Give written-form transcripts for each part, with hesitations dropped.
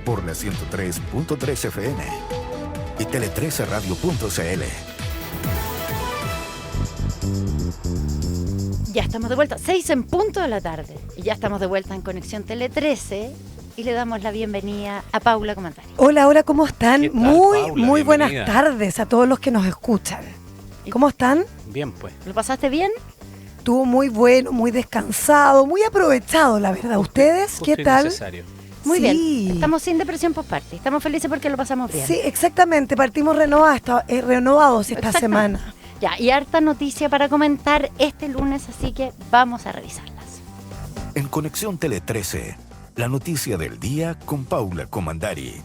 por la 103.3 FM y tele13radio.cl. Ya estamos de vuelta, 6 en punto de la tarde. Y ya estamos de vuelta en Conexión Tele 13 y le damos la bienvenida a Paula Comandari. Hola, ¿cómo están? ¿Qué tal, Muy Paula? buenas Bienvenida. tardes a todos los que nos escuchan. ¿Cómo están? Bien, pues. ¿Lo pasaste bien? Estuvo muy bueno, muy descansado, muy aprovechado, la verdad. ¿Ustedes Justo qué y tal? necesario. Muy Sí. bien. Estamos sin depresión postparty. Estamos felices porque lo pasamos bien. Sí, exactamente. Partimos renovados esta Exactamente. semana. Ya, y harta noticia para comentar este lunes, así que vamos a revisarlas. En Conexión Tele 13, la noticia del día con Paula Comandari.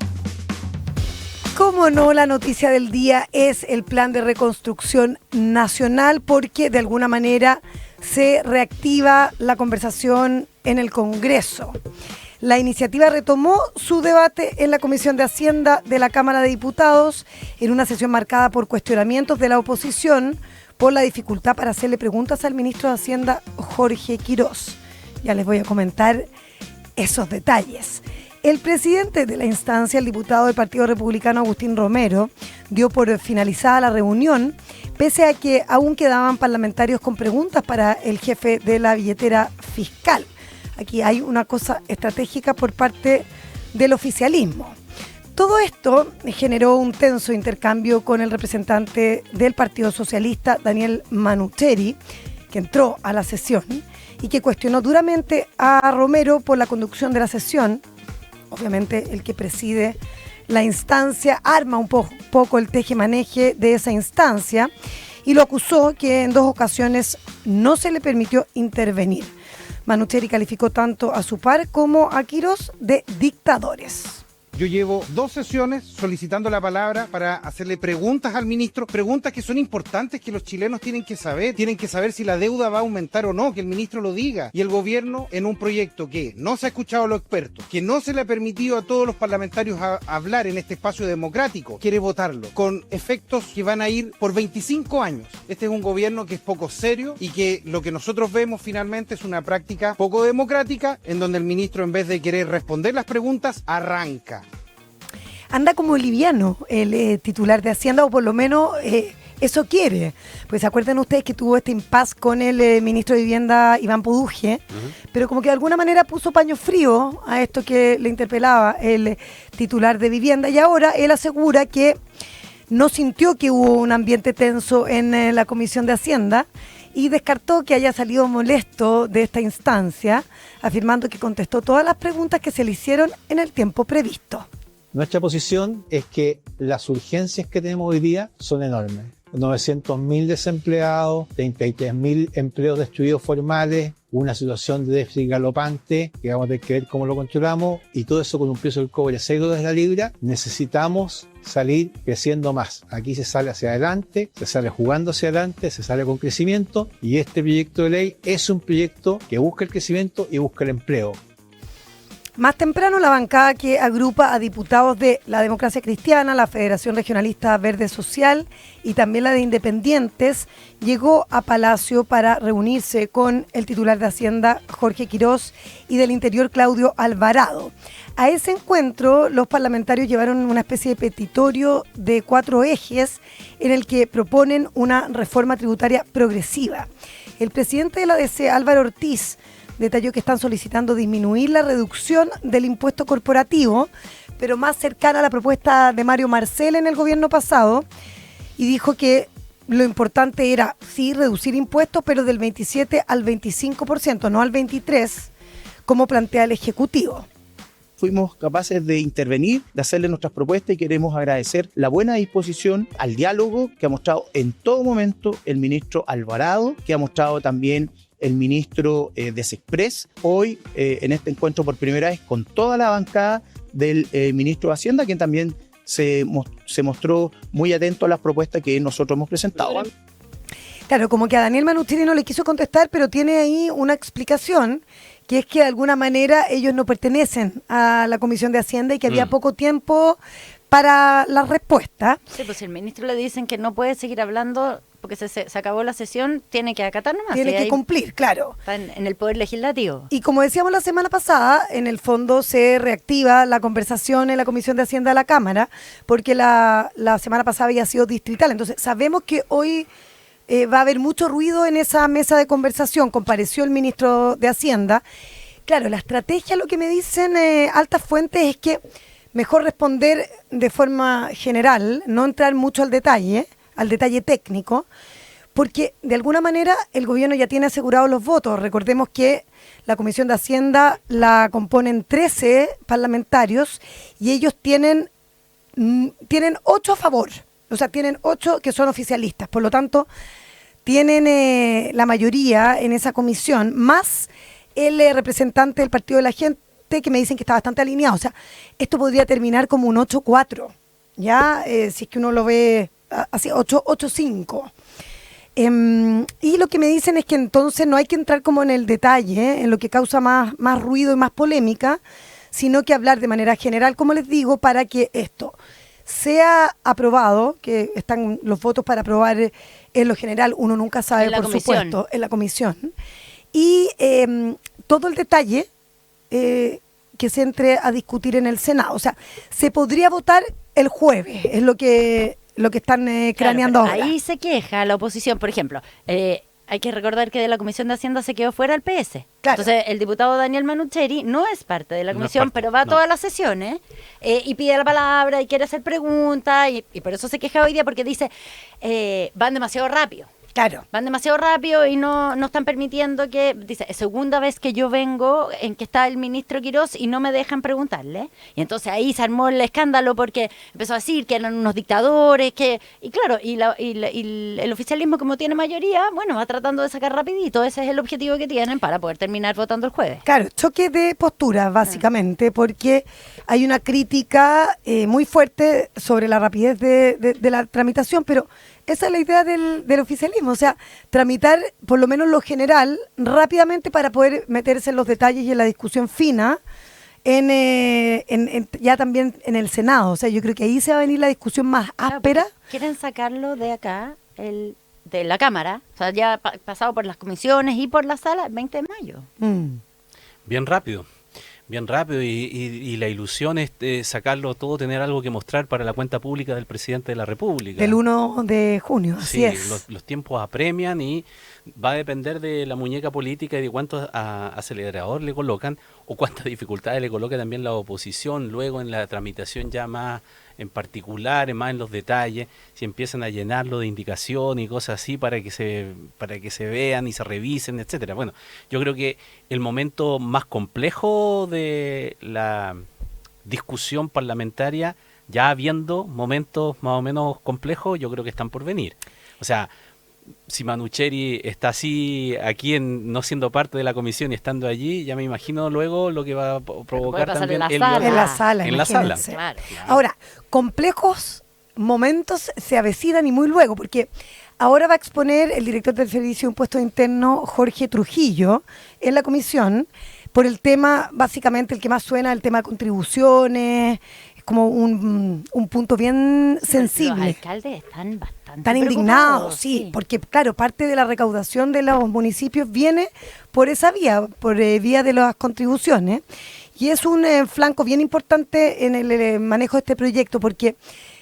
Cómo no, la noticia del día es el plan de reconstrucción nacional porque de alguna manera se reactiva la conversación en el Congreso. La iniciativa retomó su debate en la Comisión de Hacienda de la Cámara de Diputados en una sesión marcada por cuestionamientos de la oposición por la dificultad para hacerle preguntas al ministro de Hacienda, Jorge Quirós. Ya les voy a comentar esos detalles. El presidente de la instancia, el diputado del Partido Republicano Agustín Romero, dio por finalizada la reunión, pese a que aún quedaban parlamentarios con preguntas para el jefe de la billetera fiscal. Aquí hay una cosa estratégica por parte del oficialismo. Todo esto generó un tenso intercambio con el representante del Partido Socialista, Daniel Manucheri, que entró a la sesión y que cuestionó duramente a Romero por la conducción de la sesión. Obviamente el que preside la instancia arma un poco el teje-maneje de esa instancia y lo acusó que en 2 ocasiones no se le permitió intervenir. Manucheri calificó tanto a su par como a Quirós de dictadores. Yo llevo 2 sesiones solicitando la palabra para hacerle preguntas al ministro, preguntas que son importantes, que los chilenos tienen que saber si la deuda va a aumentar o no, que el ministro lo diga. Y el gobierno, en un proyecto que no se ha escuchado a los expertos, que no se le ha permitido a todos los parlamentarios hablar en este espacio democrático, quiere votarlo, con efectos que van a ir por 25 años. Este es un gobierno que es poco serio y que lo que nosotros vemos finalmente es una práctica poco democrática, en donde el ministro, en vez de querer responder las preguntas, arranca. Anda como liviano el titular de Hacienda, o por lo menos eso quiere. Pues se acuerdan ustedes que tuvo este impasse con el ministro de Vivienda, Iván Poduje, pero como que de alguna manera puso paño frío a esto que le interpelaba el titular de Vivienda, y ahora él asegura que no sintió que hubo un ambiente tenso en la Comisión de Hacienda y descartó que haya salido molesto de esta instancia, afirmando que contestó todas las preguntas que se le hicieron en el tiempo previsto. Nuestra posición es que las urgencias que tenemos hoy día son enormes. 900.000 desempleados, 33.000 empleos destruidos formales, una situación de déficit galopante que vamos a tener que ver cómo lo controlamos, y todo eso con un precio del cobre $6 la libra. Necesitamos salir creciendo más. Aquí se sale hacia adelante, se sale jugando hacia adelante, se sale con crecimiento, y este proyecto de ley es un proyecto que busca el crecimiento y busca el empleo. Más temprano, la bancada que agrupa a diputados de la Democracia Cristiana, la Federación Regionalista Verde Social y también la de Independientes llegó a Palacio para reunirse con el titular de Hacienda, Jorge Quirós, y del Interior, Claudio Alvarado. A ese encuentro, los parlamentarios llevaron una especie de petitorio de 4 ejes en el que proponen una reforma tributaria progresiva. El presidente de la DC, Álvaro Ortiz, detalló que están solicitando disminuir la reducción del impuesto corporativo, pero más cercana a la propuesta de Mario Marcel en el gobierno pasado, y dijo que lo importante era, sí, reducir impuestos, pero del 27 al 25%, no al 23%, como plantea el Ejecutivo. Fuimos capaces de intervenir, de hacerle nuestras propuestas, y queremos agradecer la buena disposición al diálogo que ha mostrado en todo momento el ministro Alvarado, que ha mostrado también el ministro de Sexpress, hoy en este encuentro por primera vez con toda la bancada del ministro de Hacienda, quien también se mostró muy atento a las propuestas que nosotros hemos presentado. Claro, como que a Daniel Manucheri no le quiso contestar, pero tiene ahí una explicación, que es que de alguna manera ellos no pertenecen a la Comisión de Hacienda y que había poco tiempo para la respuesta. Sí, pues si el ministro le dicen que no puede seguir hablando porque se acabó la sesión, tiene que acatar nomás. Tiene y que ahí cumplir, claro. está en el Poder Legislativo. Y como decíamos la semana pasada, en el fondo se reactiva la conversación en la Comisión de Hacienda de la Cámara, porque la semana pasada había sido distrital. Entonces, sabemos que hoy va a haber mucho ruido en esa mesa de conversación. Compareció el ministro de Hacienda. Claro, la estrategia, lo que me dicen altas fuentes, es que mejor responder de forma general, no entrar mucho al detalle técnico, porque de alguna manera el gobierno ya tiene asegurados los votos. Recordemos que la Comisión de Hacienda la componen 13 parlamentarios y ellos tienen 8 a favor, o sea, tienen 8 que son oficialistas, por lo tanto, tienen la mayoría en esa comisión, más el representante del Partido de la Gente, que me dicen que está bastante alineado. O sea, esto podría terminar como un 8-4, ¿ya? Si es que uno lo ve así, 8-5. Y lo que me dicen es que entonces no hay que entrar como en el detalle, en lo que causa más ruido y más polémica, sino que hablar de manera general, como les digo, para que esto sea aprobado, que están los votos para aprobar en lo general, uno nunca sabe, por supuesto, en la comisión. Y todo el detalle que se entre a discutir en el Senado. O sea, se podría votar el jueves, es lo que están craneando ahora. Ahí se queja la oposición, por ejemplo. Hay que recordar que de la Comisión de Hacienda se quedó fuera el PS. Claro. Entonces, el diputado Daniel Manucheri no es parte de la comisión, pero va a todas las sesiones y pide la palabra y quiere hacer preguntas y por eso se queja hoy día, porque dice, van demasiado rápido. Claro. Van demasiado rápido y no están permitiendo que, dice, es segunda vez que yo vengo en que está el ministro Quirós y no me dejan preguntarle. Y entonces ahí se armó el escándalo porque empezó a decir que eran unos dictadores, y claro, y el oficialismo, como tiene mayoría, bueno, va tratando de sacar rapidito. Ese es el objetivo que tienen para poder terminar votando el jueves. Claro, choque de posturas, básicamente, porque hay una crítica muy fuerte sobre la rapidez de la tramitación, pero esa es la idea del oficialismo, o sea, tramitar por lo menos lo general rápidamente para poder meterse en los detalles y en la discusión fina ya también en el Senado. O sea, yo creo que ahí se va a venir la discusión más áspera. Quieren sacarlo de acá, de la Cámara, o sea, ya pasado por las comisiones y por la sala, el 20 de mayo. Bien rápido y la ilusión es sacarlo todo, tener algo que mostrar para la cuenta pública del presidente de la República. El 1 de junio, así sí, es. Los tiempos apremian y va a depender de la muñeca política y de cuánto acelerador le colocan o cuántas dificultades le coloca también la oposición luego en la tramitación ya más en particular, más en los detalles, si empiezan a llenarlo de indicaciones y cosas así para que se vean y se revisen, etcétera. Bueno, yo creo que el momento más complejo de la discusión parlamentaria, ya habiendo momentos más o menos complejos, yo creo que están por venir. O sea, si Manucheri está así aquí no siendo parte de la comisión y estando allí, ya me imagino luego lo que va a provocar también en la sala. Claro. Ahora, complejos momentos se avecinan y muy luego, porque ahora va a exponer el director del Servicio de Impuestos Internos, Jorge Trujillo, en la comisión, por el tema, básicamente el que más suena, el tema de contribuciones, es como un punto bien sensible. Los alcaldes están bastante Están indignados, sí, porque claro, parte de la recaudación de los municipios viene por esa vía, por vía de las contribuciones, y es un flanco bien importante en el manejo de este proyecto, porque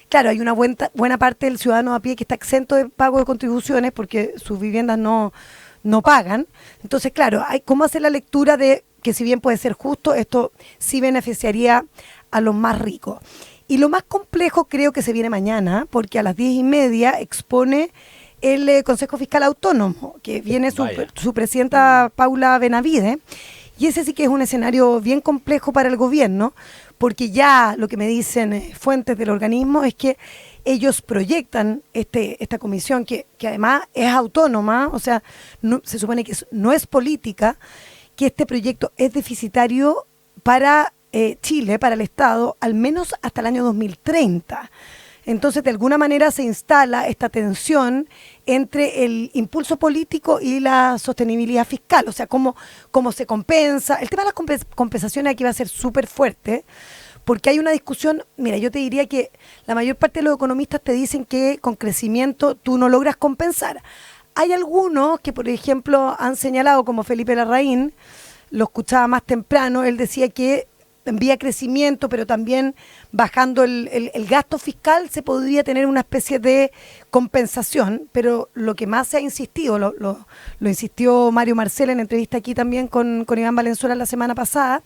claro, hay una buena parte del ciudadano a pie que está exento de pago de contribuciones porque sus viviendas no pagan. Entonces, claro, hay cómo hacer la lectura de que si bien puede ser justo, esto sí beneficiaría a los más ricos. Y lo más complejo creo que se viene mañana, porque a las 10:30 expone el Consejo Fiscal Autónomo, que viene su presidenta Paula Benavides, y ese sí que es un escenario bien complejo para el gobierno, porque ya lo que me dicen fuentes del organismo es que ellos proyectan esta comisión, que además es autónoma, o sea, se supone que no es política, que este proyecto es deficitario para Chile, para el Estado, al menos hasta el año 2030. Entonces, de alguna manera se instala esta tensión entre el impulso político y la sostenibilidad fiscal, o sea, cómo se compensa. El tema de las compensaciones aquí va a ser súper fuerte, porque hay una discusión, mira, yo te diría que la mayor parte de los economistas te dicen que con crecimiento tú no logras compensar. Hay algunos que, por ejemplo, han señalado, como Felipe Larraín, lo escuchaba más temprano, él decía que vía crecimiento, pero también bajando el gasto fiscal, se podría tener una especie de compensación, pero lo que más se ha insistido, lo insistió Mario Marcel en entrevista aquí también con Iván Valenzuela la semana pasada,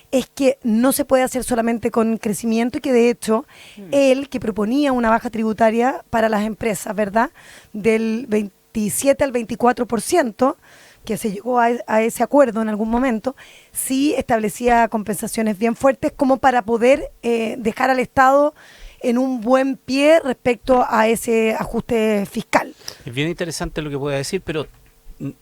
es que no se puede hacer solamente con crecimiento y que de hecho él, que proponía una baja tributaria para las empresas, ¿verdad?, del 27 al 24%, que se llegó a ese acuerdo en algún momento, sí establecía compensaciones bien fuertes como para poder dejar al Estado en un buen pie respecto a ese ajuste fiscal. Es bien interesante lo que pueda decir, pero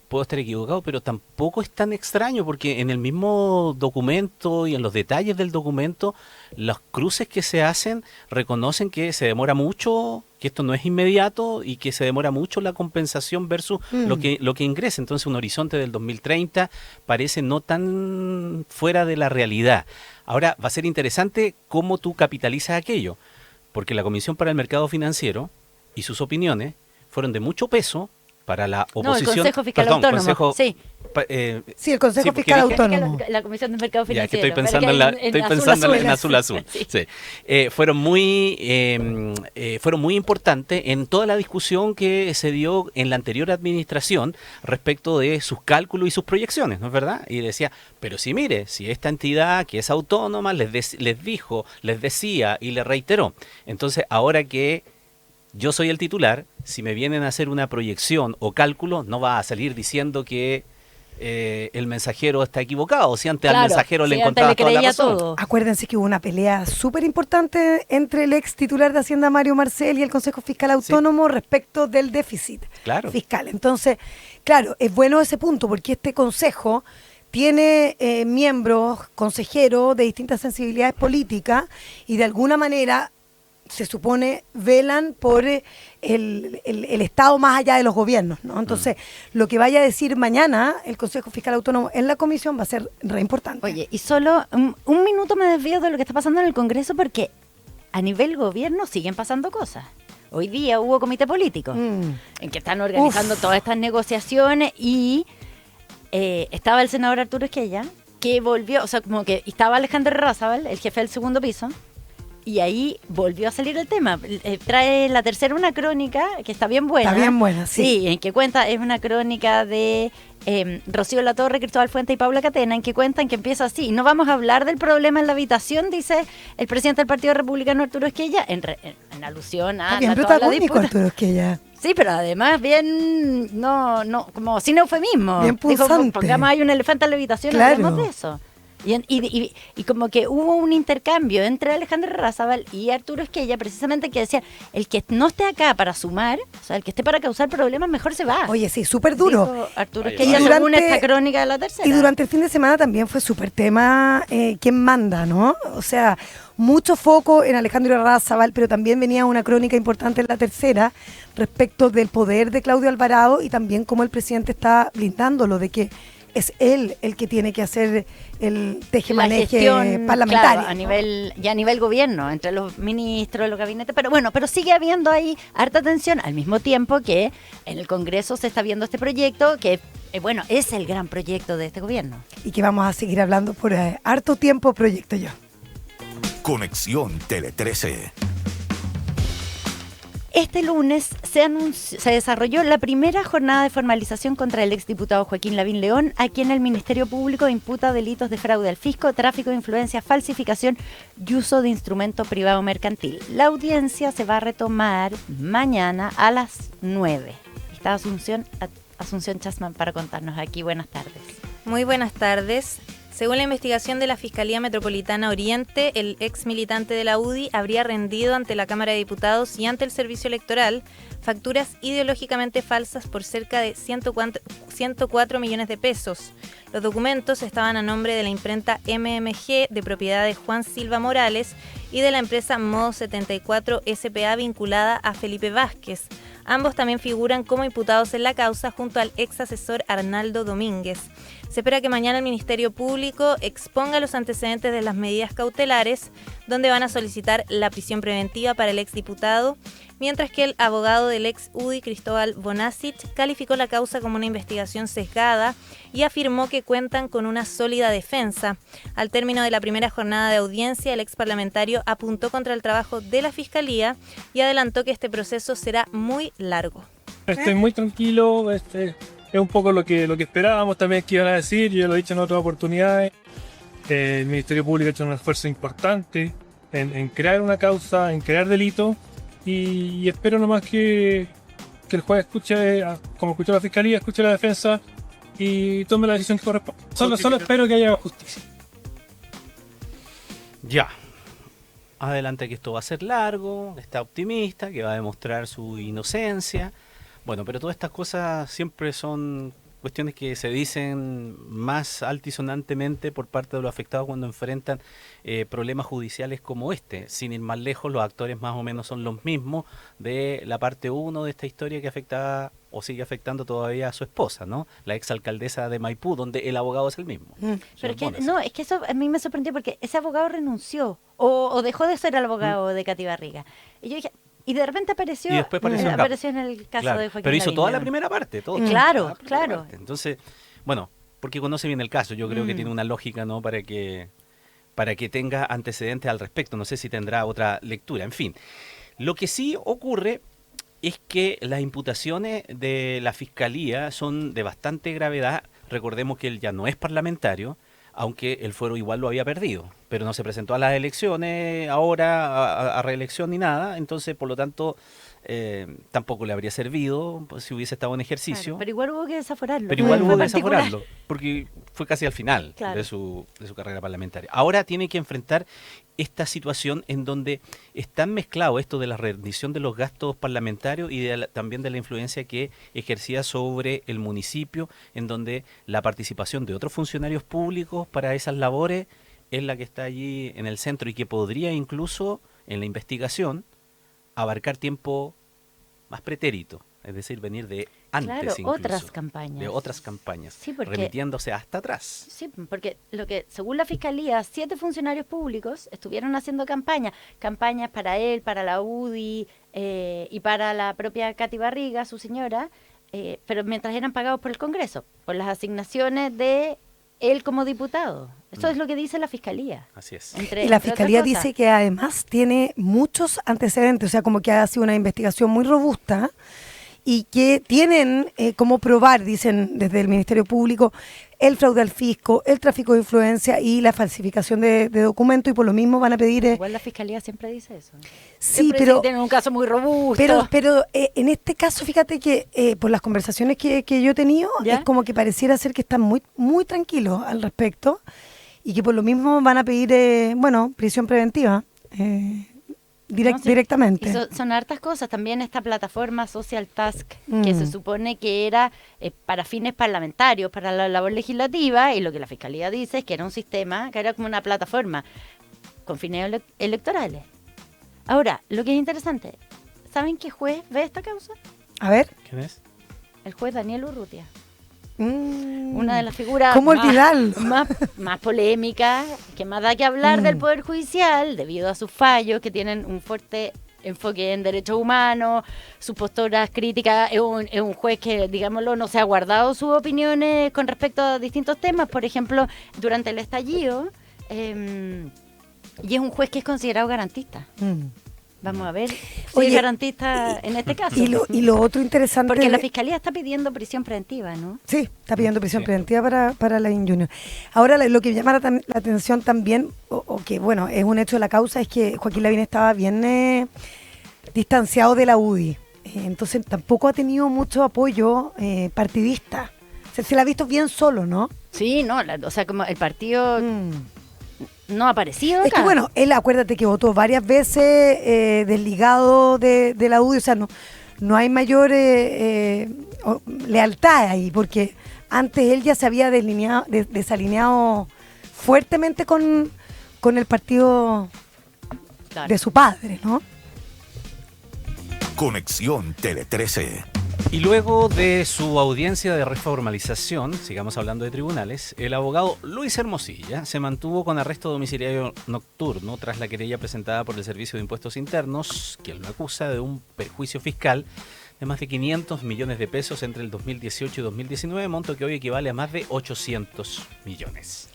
puedo estar equivocado, pero tampoco es tan extraño, porque en el mismo documento y en los detalles del documento, los cruces que se hacen reconocen que se demora mucho, que esto no es inmediato y que se demora mucho la compensación versus lo que ingresa. Entonces un horizonte del 2030 parece no tan fuera de la realidad. Ahora va a ser interesante cómo tú capitalizas aquello, porque la Comisión para el Mercado Financiero y sus opiniones fueron de mucho peso para la oposición. No, el Consejo Fiscal Autónomo. Sí. Sí, el Consejo Fiscal Autónomo. La Comisión de Mercado Financiero. Ya, que estoy pensando en azul azul. Sí. Sí. Fueron muy importantes en toda la discusión que se dio en la anterior administración respecto de sus cálculos y sus proyecciones, ¿no es verdad? Y decía, pero si mire, si esta entidad que es autónoma les decía y les reiteró. Entonces, ahora que yo soy el titular, si me vienen a hacer una proyección o cálculo, no va a salir diciendo que el mensajero está equivocado, si antes al mensajero le encontraba toda la razón. Todo. Acuérdense que hubo una pelea súper importante entre el ex titular de Hacienda, Mario Marcel, y el Consejo Fiscal Autónomo respecto del déficit fiscal. Entonces, claro, es bueno ese punto, porque este consejo tiene miembros, consejeros de distintas sensibilidades políticas y de alguna manera se supone velan por el Estado más allá de los gobiernos, ¿no? Entonces, lo que vaya a decir mañana el Consejo Fiscal Autónomo en la comisión va a ser re importante. Oye, y solo un minuto me desvío de lo que está pasando en el Congreso, porque a nivel gobierno siguen pasando cosas. Hoy día hubo comité político en que están organizando todas estas negociaciones y estaba el senador Arturo Esquella, que volvió, o sea, como que estaba Alejandro Razabal, el jefe del segundo piso, y ahí volvió a salir el tema. Trae la tercera una crónica que está bien buena. Está bien buena, sí. Sí, en que cuenta, es una crónica de Rocío Latorre, Cristóbal Fuente y Paula Catena, en que cuentan que empieza así. No vamos a hablar del problema en la habitación, dice el presidente del Partido Republicano, Arturo Esquella, en alusión a bien toda la protagónico, disputa. Arturo Esquella. Sí, pero además bien, no, como sin eufemismo. Bien punzante. Dijo, pongamos ahí un elefante en la habitación, Claro. hablemos de eso. Y como que hubo un intercambio entre Alejandro Razabal y Arturo Esquella, precisamente, que decía, el que no esté acá para sumar, o sea, el que esté para causar problemas, mejor se va. Oye, sí, súper duro. Dijo Arturo Ahí Esquella, va. según esta crónica de la tercera. Y durante el fin de semana también fue súper tema quién manda, ¿no? O sea, mucho foco en Alejandro Razabal, pero también venía una crónica importante en la tercera respecto del poder de Claudio Alvarado y también cómo el presidente está blindándolo, de que es él el que tiene que hacer el tejemaneje parlamentario. Claro, a nivel gobierno, entre los ministros, los gabinetes, pero bueno, pero sigue habiendo ahí harta tensión, al mismo tiempo que en el Congreso se está viendo este proyecto que, bueno, es el gran proyecto de este gobierno. Y que vamos a seguir hablando por harto tiempo, Proyecto Yo. Conexión Tele 13. Este lunes se desarrolló la primera jornada de formalización contra el exdiputado Joaquín Lavín León, a quien el Ministerio Público imputa delitos de fraude al fisco, tráfico de influencia, falsificación y uso de instrumento privado mercantil. La audiencia se va a retomar mañana a las 9. Está Asunción Chasman para contarnos aquí. Buenas tardes. Muy buenas tardes. Según la investigación de la Fiscalía Metropolitana Oriente, el ex militante de la UDI habría rendido ante la Cámara de Diputados y ante el Servicio Electoral facturas ideológicamente falsas por cerca de 104 millones de pesos. Los documentos estaban a nombre de la imprenta MMG, de propiedad de Juan Silva Morales, y de la empresa Modo 74 S.p.A. vinculada a Felipe Vázquez. Ambos también figuran como imputados en la causa junto al ex asesor Arnaldo Domínguez. Se espera que mañana el Ministerio Público exponga los antecedentes de las medidas cautelares, donde van a solicitar la prisión preventiva para el exdiputado, mientras que el abogado del ex UDI, Cristóbal Bonasic, calificó la causa como una investigación sesgada y afirmó que cuentan con una sólida defensa. Al término de la primera jornada de audiencia, el ex parlamentario apuntó contra el trabajo de la Fiscalía y adelantó que este proceso será muy largo. Estoy muy tranquilo, es un poco lo que esperábamos también que iban a decir, yo lo he dicho en otras oportunidades. El Ministerio Público ha hecho un esfuerzo importante en crear una causa, en crear delitos, y espero nomás que el juez escuche, como escuchó la Fiscalía, escuche la defensa y tome la decisión que corresponde. Solo espero que haya justicia. Ya. Adelante que esto va a ser largo, está optimista, que va a demostrar su inocencia. Bueno, pero todas estas cosas siempre son cuestiones que se dicen más altisonantemente por parte de los afectados cuando enfrentan problemas judiciales como este. Sin ir más lejos, los actores más o menos son los mismos de la parte 1 de esta historia que afectaba o sigue afectando todavía a su esposa, ¿no? La exalcaldesa de Maipú, donde el abogado es el mismo. Pero es que, no, es que eso a mí me sorprendió porque ese abogado renunció o dejó de ser el abogado de Katy Barriga. Y yo dije... Y de repente apareció, y después apareció en el caso claro, de Joaquín pero hizo Lavín, toda ¿no? la primera parte. Claro. Parte. Entonces, bueno, porque conoce bien el caso, yo creo que tiene una lógica, ¿no? Para que tenga antecedentes al respecto. No sé si tendrá otra lectura. En fin, lo que sí ocurre es que las imputaciones de la Fiscalía son de bastante gravedad. Recordemos que él ya no es parlamentario, aunque el fuero igual lo había perdido, pero no se presentó a las elecciones ahora, a reelección ni nada, entonces por lo tanto tampoco le habría servido pues, si hubiese estado en ejercicio. Claro, pero igual hubo que desaforarlo. Pero igual hubo que desaforarlo, porque fue casi al final de su carrera parlamentaria. Ahora tiene que enfrentar esta situación en donde están mezclados esto de la rendición de los gastos parlamentarios y también de la influencia que ejercía sobre el municipio, en donde la participación de otros funcionarios públicos para esas labores es la que está allí en el centro y que podría incluso en la investigación abarcar tiempo más pretérito, es decir, venir de antes incluso, otras campañas. De otras campañas, sí, porque, remitiéndose hasta atrás. Sí, porque según la Fiscalía, 7 funcionarios públicos estuvieron haciendo campañas para él, para la UDI y para la propia Katy Barriga, su señora, pero mientras eran pagados por el Congreso, por las asignaciones de él como diputado. Eso es lo que dice la Fiscalía. Así es. Y la Fiscalía dice que además tiene muchos antecedentes, o sea, como que ha sido una investigación muy robusta y que tienen como probar, dicen desde el Ministerio Público, el fraude al fisco, el tráfico de influencia y la falsificación de documentos, y por lo mismo van a pedir... Igual la Fiscalía siempre dice eso. Sí, siempre pero... tienen un caso muy robusto. Pero en este caso, fíjate que por las conversaciones que yo he tenido, ¿ya? Es como que pareciera ser que están muy, muy tranquilos al respecto y que por lo mismo van a pedir, prisión preventiva. Directamente. Y son hartas cosas. También esta plataforma Social Task, que se supone que era para fines parlamentarios, para la labor legislativa, y lo que la Fiscalía dice es que era un sistema, que era como una plataforma con fines electorales. Ahora, lo que es interesante, ¿saben qué juez ve esta causa? A ver. ¿Quién es? El juez Daniel Urrutia. Una de las figuras ¿cómo olvidarlo? más polémicas, que más da que hablar del Poder Judicial, debido a sus fallos, que tienen un fuerte enfoque en derechos humanos, sus posturas críticas. Es un juez que, digámoslo, no se ha guardado sus opiniones con respecto a distintos temas, por ejemplo, durante el estallido, y es un juez que es considerado garantista. Vamos a ver si es garantista en este caso. Y lo otro interesante... Porque la Fiscalía está pidiendo prisión preventiva, ¿no? Sí, está pidiendo prisión preventiva para Lavín Jr. Ahora, lo que llama la atención también, o que, bueno, es un hecho de la causa, es que Joaquín Lavín estaba bien distanciado de la UDI. Entonces, tampoco ha tenido mucho apoyo partidista. Se la ha visto bien solo, ¿no? Sí, no, o sea, como el partido... No ha aparecido acá. Es que bueno, él acuérdate que votó varias veces desligado de la UDI, o sea, no hay mayor lealtad ahí, porque antes él ya se había desalineado fuertemente con el partido de su padre, ¿no? Conexión Tele 13. Y luego de su audiencia de reformalización, sigamos hablando de tribunales, el abogado Luis Hermosilla se mantuvo con arresto domiciliario nocturno tras la querella presentada por el Servicio de Impuestos Internos, quien lo acusa de un perjuicio fiscal de más de 500 millones de pesos entre el 2018 y 2019, monto que hoy equivale a más de 800 millones.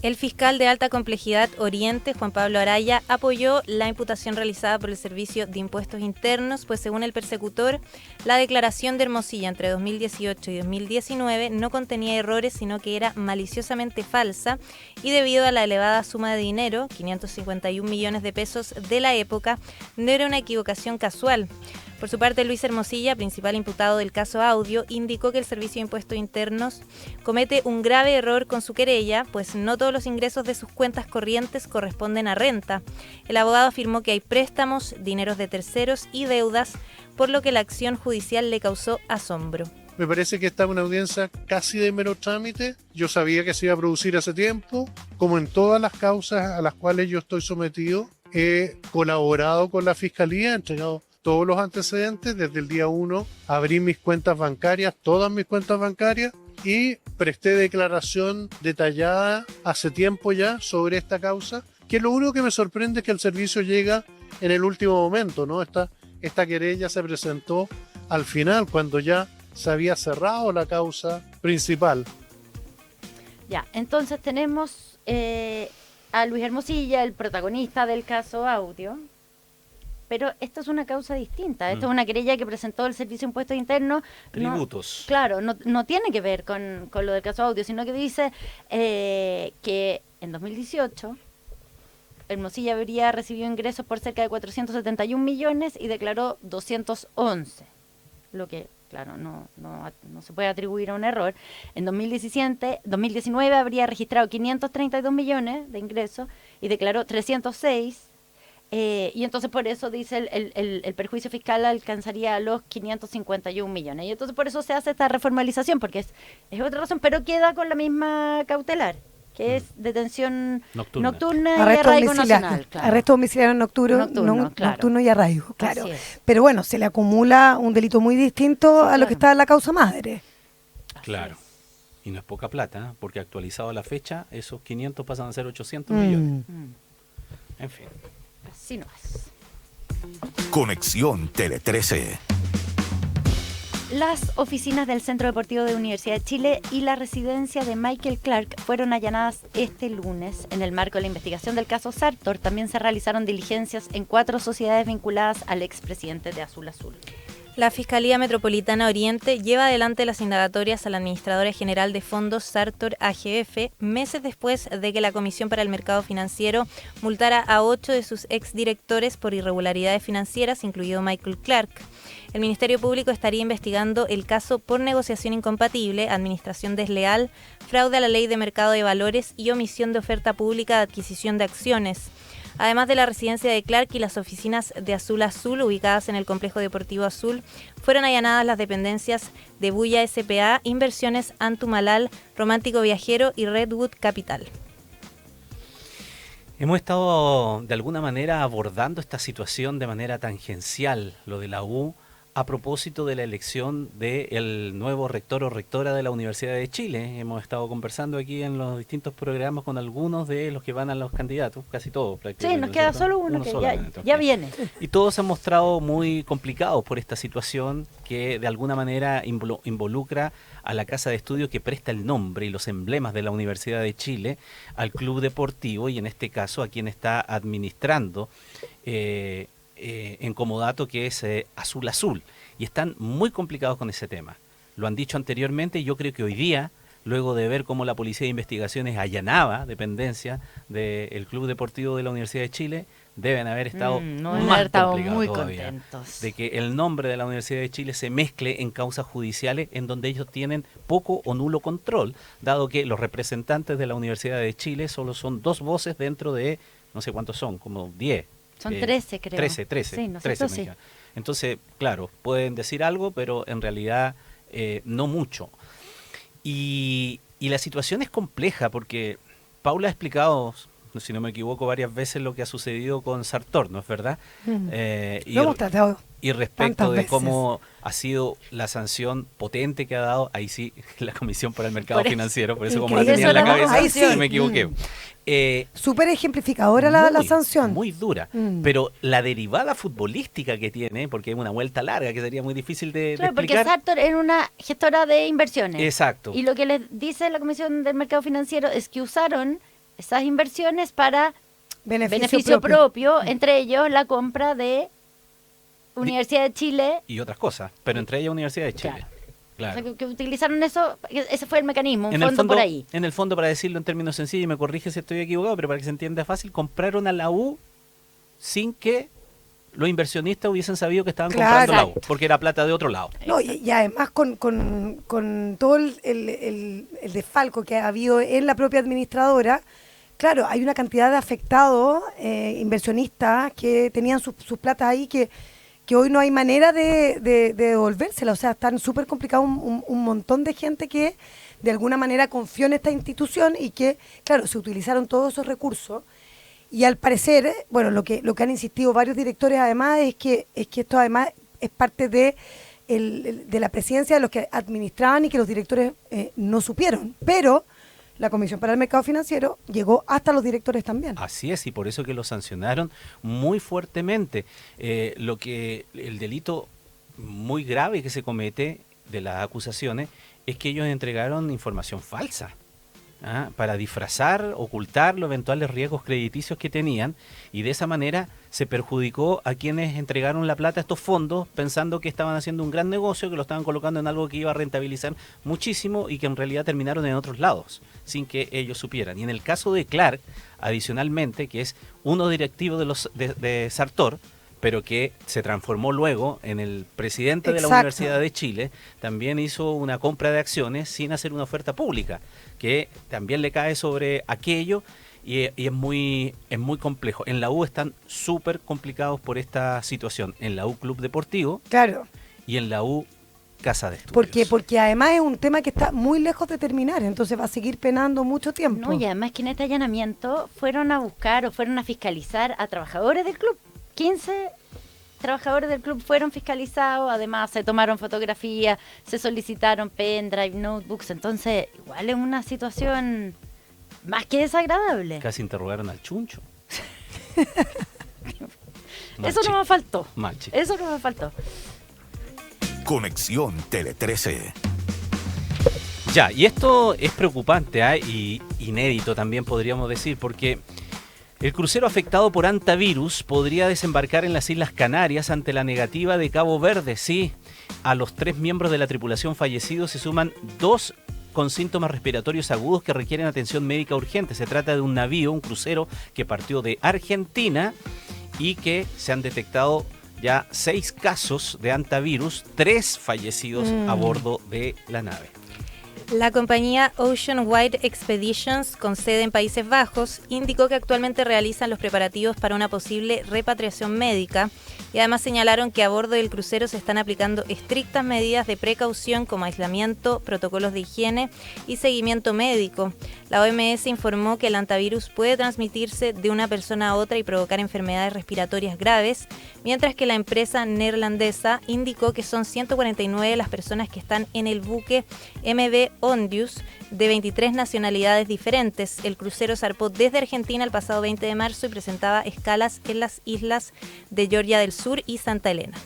El fiscal de alta complejidad Oriente, Juan Pablo Araya, apoyó la imputación realizada por el Servicio de Impuestos Internos, pues según el persecutor, la declaración de Hermosilla entre 2018 y 2019 no contenía errores, sino que era maliciosamente falsa y debido a la elevada suma de dinero, 551 millones de pesos de la época, no era una equivocación casual. Por su parte, Luis Hermosilla, principal imputado del caso Audio, indicó que el Servicio de Impuestos Internos comete un grave error con su querella, pues no todos los ingresos de sus cuentas corrientes corresponden a renta. El abogado afirmó que hay préstamos, dineros de terceros y deudas, por lo que la acción judicial le causó asombro. Me parece que esta es una audiencia casi de mero trámite. Yo sabía que se iba a producir hace tiempo. Como en todas las causas a las cuales yo estoy sometido, he colaborado con la Fiscalía, he entregado todos los antecedentes. Desde el día 1 abrí mis cuentas bancarias, todas mis cuentas bancarias, y presté declaración detallada hace tiempo ya sobre esta causa, que lo único que me sorprende es que el servicio llega en el último momento, ¿no? Esta querella se presentó al final, cuando ya se había cerrado la causa principal. Ya, entonces tenemos a Luis Hermosilla, el protagonista del caso Audio, pero esta es una causa distinta. Esta es una querella que presentó el Servicio de Impuestos Internos. Tributos. Claro, no tiene que ver con lo del caso Audio, sino que dice que en 2018 Hermosilla habría recibido ingresos por cerca de 471 millones y declaró 211, lo que, claro, no se puede atribuir a un error. En 2019 habría registrado 532 millones de ingresos y declaró 306. Y entonces por eso dice el perjuicio fiscal alcanzaría a los 551 millones. Y entonces por eso se hace esta reformalización, porque es otra razón, pero queda con la misma cautelar, que es detención nocturna y arraigo nacional. Claro. Arresto domiciliario nocturno y arraigo, claro. Pero bueno, se le acumula un delito muy distinto a lo que está en la causa madre. Claro. Y no es poca plata, porque actualizado a la fecha, esos 500 pasan a ser 800 millones. En fin. Así no es. Conexión Tele 13. Las oficinas del Centro Deportivo de Universidad de Chile y la residencia de Michael Clark fueron allanadas este lunes. En el marco de la investigación del caso Sartor, también se realizaron diligencias en 4 sociedades vinculadas al expresidente de Azul Azul. La Fiscalía Metropolitana Oriente lleva adelante las indagatorias a la Administradora General de Fondos Sartor AGF, meses después de que la Comisión para el Mercado Financiero multara a 8 de sus exdirectores por irregularidades financieras, incluido Michael Clark. El Ministerio Público estaría investigando el caso por negociación incompatible, administración desleal, fraude a la Ley de Mercado de Valores y omisión de oferta pública de adquisición de acciones. Además de la residencia de Clark y las oficinas de Azul Azul, ubicadas en el Complejo Deportivo Azul, fueron allanadas las dependencias de Buya S.p.A., Inversiones Antumalal, Romántico Viajero y Redwood Capital. Hemos estado de alguna manera abordando esta situación de manera tangencial, lo de la U, a propósito de la elección del nuevo rector o rectora de la Universidad de Chile. Hemos estado conversando aquí en los distintos programas con algunos de los que van a los candidatos, casi todos prácticamente. Sí, nos queda solo uno que ya viene. Y todos se han mostrado muy complicados por esta situación que de alguna manera involucra a la casa de estudio que presta el nombre y los emblemas de la Universidad de Chile al club deportivo y en este caso a quien está administrando en comodato, que es Azul Azul, y están muy complicados con ese tema. Lo han dicho anteriormente y yo creo que hoy día, luego de ver cómo la Policía de Investigaciones allanaba dependencia del Club Deportivo de la Universidad de Chile, deben haber estado más complicados muy todavía, contentos de que el nombre de la Universidad de Chile se mezcle en causas judiciales en donde ellos tienen poco o nulo control, dado que los representantes de la Universidad de Chile solo son 2 voces dentro de, no sé cuántos son, como 10. Son 13, creo. 13. Sí, 13 sí. Entonces, claro, pueden decir algo, pero en realidad no mucho. Y la situación es compleja porque Paula ha explicado si no me equivoco, varias veces lo que ha sucedido con Sartor, ¿no es verdad? Lo hemos tratado. Y respecto tantas de veces. cómo ha sido la sanción potente que ha dado, ahí sí, la Comisión para el Mercado Financiero, por eso como la Increíble. tenía en la Eso era- cabeza, ahí sí. me equivoqué. Súper ejemplificadora la Muy, sanción. Muy dura, pero la derivada futbolística que tiene, porque es una vuelta larga que sería muy difícil de Claro, porque explicar. Sartor era una gestora de inversiones. Exacto. Y lo que les dice la Comisión del Mercado Financiero es que usaron esas inversiones para beneficio propio, entre ellos la compra de Universidad de Chile. Y otras cosas, pero entre ellas Universidad de Chile. Claro. O sea, que utilizaron eso, ese fue el mecanismo, un En fondo, el fondo, por ahí. en el fondo, para decirlo en términos sencillos, y me corrige si estoy equivocado, pero para que se entienda fácil, compraron a la U sin que los inversionistas hubiesen sabido que estaban Claro. comprando la U, Exacto. porque era plata de otro lado. No, y además con todo el desfalco que ha habido en la propia administradora, claro, hay una cantidad de afectados, inversionistas, que tenían sus platas ahí que hoy no hay manera de devolvérsela. O sea, están súper complicados un montón de gente que de alguna manera confió en esta institución y que, claro, se utilizaron todos esos recursos. Y al parecer, bueno, lo que han insistido varios directores además es que esto además es parte de la presidencia de los que administraban y que los directores no supieron. Pero la Comisión para el Mercado Financiero llegó hasta los directores también. Así es, y por eso que lo sancionaron muy fuertemente. El delito muy grave que se comete de las acusaciones es que ellos entregaron información falsa. Para disfrazar, ocultar los eventuales riesgos crediticios que tenían, y de esa manera se perjudicó a quienes entregaron la plata a estos fondos pensando que estaban haciendo un gran negocio, que lo estaban colocando en algo que iba a rentabilizar muchísimo y que en realidad terminaron en otros lados sin que ellos supieran. Y en el caso de Clark, adicionalmente, que es uno directivo de Sartor, pero que se transformó luego en el presidente de la Exacto. Universidad de Chile, también hizo una compra de acciones sin hacer una oferta pública, que también le cae sobre aquello, y es muy complejo. En la U están súper complicados por esta situación, en la U Club Deportivo Claro. y en la U Casa de Estudios. Porque además es un tema que está muy lejos de terminar, entonces va a seguir penando mucho tiempo. No, y además que en este allanamiento fueron a buscar o fueron a fiscalizar a trabajadores del club. 15 trabajadores del club fueron fiscalizados, además se tomaron fotografías, se solicitaron pendrive, notebooks, entonces igual es una situación más que desagradable. Casi interrogaron al Chuncho. Eso no me faltó. Mal chico. Eso no me faltó. Conexión Tele 13. Ya, y esto es preocupante y inédito también podríamos decir, porque el crucero afectado por hantavirus podría desembarcar en las Islas Canarias ante la negativa de Cabo Verde. Sí, a los 3 miembros de la tripulación fallecidos se suman 2 con síntomas respiratorios agudos que requieren atención médica urgente. Se trata de un navío, un crucero que partió de Argentina y que se han detectado ya 6 casos de hantavirus, 3 fallecidos a bordo de la nave. La compañía Ocean Wide Expeditions, con sede en Países Bajos, indicó que actualmente realizan los preparativos para una posible repatriación médica, y además señalaron que a bordo del crucero se están aplicando estrictas medidas de precaución como aislamiento, protocolos de higiene y seguimiento médico. La OMS informó que el hantavirus puede transmitirse de una persona a otra y provocar enfermedades respiratorias graves, mientras que la empresa neerlandesa indicó que son 149 las personas que están en el buque MV Ondius, de 23 nacionalidades diferentes. El crucero zarpó desde Argentina el pasado 20 de marzo y presentaba escalas en las islas de Georgia del Sur y Santa Elena.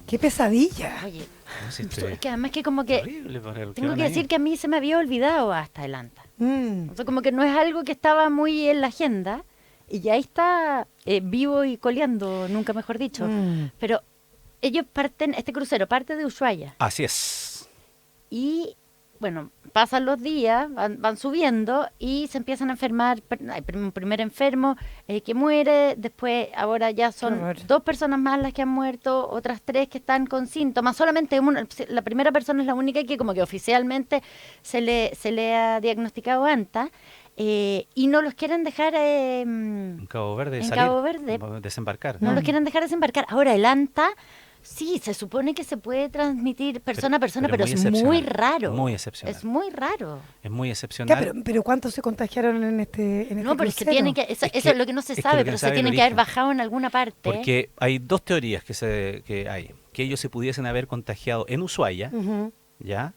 ¡Qué pesadilla! Oye, No sé, es que además que como que horrible para el tengo van que ahí. decir que a mí se me había olvidado hasta adelanta. O sea, como que no es algo que estaba muy en la agenda y ya está vivo y coleando, nunca mejor dicho. Pero ellos parten, este crucero parte de Ushuaia Así es. y bueno, pasan los días, van subiendo y se empiezan a enfermar. Hay un primer enfermo que muere, después ahora ya son Qué horror. 2 personas más las que han muerto, otras 3 que están con síntomas. Solamente la primera persona es la única que como que oficialmente se le ha diagnosticado ANTA, y no los quieren dejar En Cabo Verde, en salir, Cabo Verde. desembarcar. no los quieren dejar desembarcar. Ahora el ANTA Sí, se supone que se puede transmitir persona a persona, pero muy es muy excepcional, raro. muy excepcional. Es muy raro. Es muy Ya, excepcional. pero ¿cuántos se contagiaron en este No, pero se crucero? tiene que, eso es lo que no se sabe, que pero no se sabe el tiene que haber origen. bajado en alguna parte. Porque hay dos teorías que hay. Que ellos se pudiesen haber contagiado en Ushuaia, Ujú. ¿ya?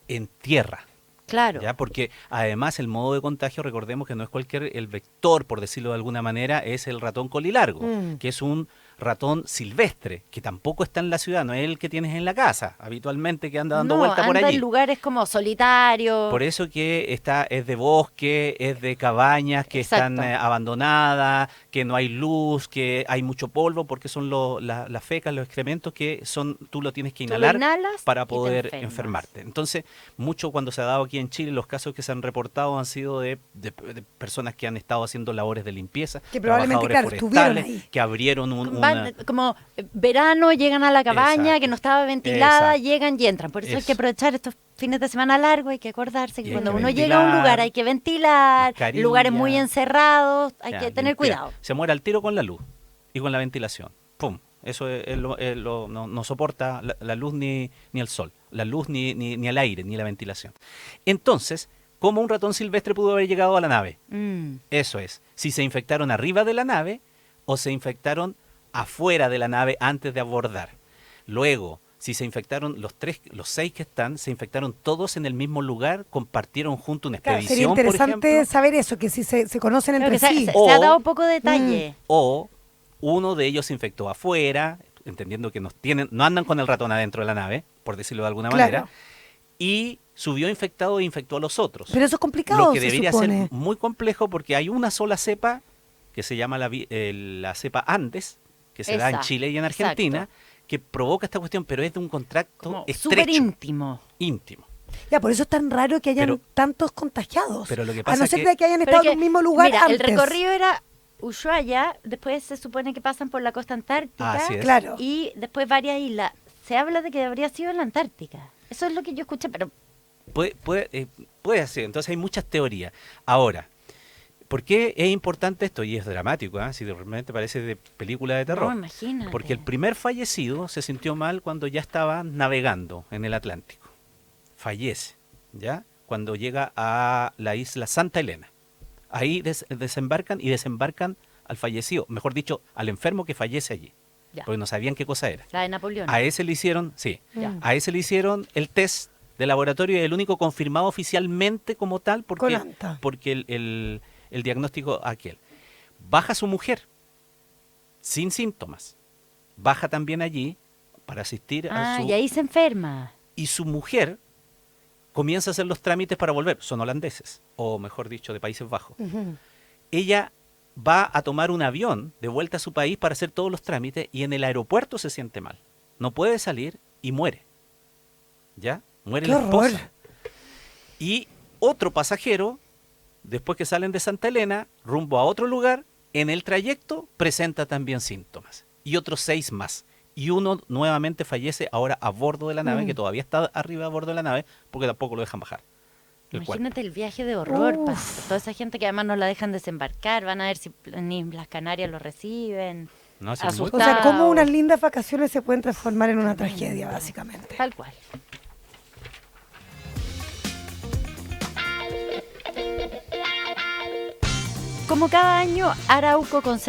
En tierra. Claro. ¿Ya? Porque además el modo de contagio, recordemos que no es el vector, por decirlo de alguna manera, es el ratón colilargo, que es un ratón silvestre, que tampoco está en la ciudad, no es el que tienes en la casa, habitualmente, que anda dando No, vuelta por anda allí. en lugares como solitarios. Por eso que es de bosque, es de cabañas que Exacto. están abandonadas, que no hay luz, que hay mucho polvo, porque son las fecas, los excrementos que tú lo tienes que Tú lo inhalar inhalas para y te poder enfermas. enfermarte. Entonces, mucho cuando se ha dado aquí en Chile, los casos que se han reportado han sido de personas que han estado haciendo labores de limpieza, Que probablemente, trabajadores claro, estuvieron forestales, ahí. que abrieron Como verano, llegan a la cabaña Exacto. que no estaba ventilada, Exacto. llegan y entran. Por eso hay Eso. que aprovechar estos fines de semana largos, hay que acordarse Y que hay cuando que uno llega a un ventilar, lugar hay que ventilar, mascarilla. lugares muy encerrados, hay Ya, que tener limpiar. cuidado. Se muere al tiro con la luz y con la ventilación. ¡Pum! Eso no soporta la luz ni el sol, la luz ni el aire, ni la ventilación. Entonces, ¿cómo un ratón silvestre pudo haber llegado a la nave? Eso es, si se infectaron arriba de la nave o se infectaron afuera de la nave antes de abordar. Luego, si se infectaron los 6 que están, se infectaron todos en el mismo lugar, compartieron junto una Claro, sería expedición, por interesante ejemplo. saber eso, que si se conocen Creo entre que sí. se O- ha dado poco detalle. O uno de ellos se infectó afuera, entendiendo que no andan con el ratón adentro de la nave, por decirlo de alguna Claro. manera, y subió infectado e infectó a los otros. Pero eso es complicado, Lo que se debería supone. ser muy complejo porque hay una sola cepa que se llama la cepa Andes, que se da en Esa, Chile y en Argentina, que provoca esta cuestión, pero es de un contacto Súper estrecho, íntimo. íntimo. Ya, por eso es tan raro que hayan Pero- tantos contagiados. pero lo que a pasa no es ser que- de que hayan Pero estado que, en un mismo lugar mira, antes. el recorrido era Ushuaia, después se supone que pasan por la costa antártica Así es. Claro. y después varias islas. Se habla de que habría sido en la Antártica. Eso es lo que yo escuché, pero Puede ser, entonces hay muchas teorías. Ahora, ¿por qué es importante esto? Y es dramático, si de repente parece de película de terror. no, imagínate. Porque el primer fallecido se sintió mal cuando ya estaba navegando en el Atlántico. Fallece, ¿ya? Cuando llega a la isla Santa Elena. Ahí desembarcan al fallecido, mejor dicho, al enfermo que fallece allí. Ya. Porque no sabían qué cosa era. La de Napoleón. A ese le hicieron, Ya. a ese le hicieron el test de laboratorio y el único confirmado oficialmente como tal Con porque, anta. porque el diagnóstico aquel. Baja su mujer sin síntomas. Baja también allí para asistir a su... y ahí se enferma. Y su mujer comienza a hacer los trámites para volver. Son holandeses, o mejor dicho, de Países Bajos. Ujú. Ella va a tomar un avión de vuelta a su país para hacer todos los trámites y en el aeropuerto se siente mal. No puede salir y muere. ¿Ya? Muere ¡Qué la horror! esposa. Y otro pasajero, después que salen de Santa Elena, rumbo a otro lugar, en el trayecto presenta también síntomas. Y otros 6 más. Y uno nuevamente fallece ahora a bordo de la nave, que todavía está arriba a bordo de la nave, porque tampoco lo dejan bajar. El cuerpo. Imagínate el viaje de horror. Uf. Toda esa gente que además no la dejan desembarcar, van a ver si ni las Canarias lo reciben. No, sí, es muy- O sea, Asustado. cómo unas lindas vacaciones se pueden transformar en una tragedia, básicamente. Tal cual. Como cada año, Arauco conserva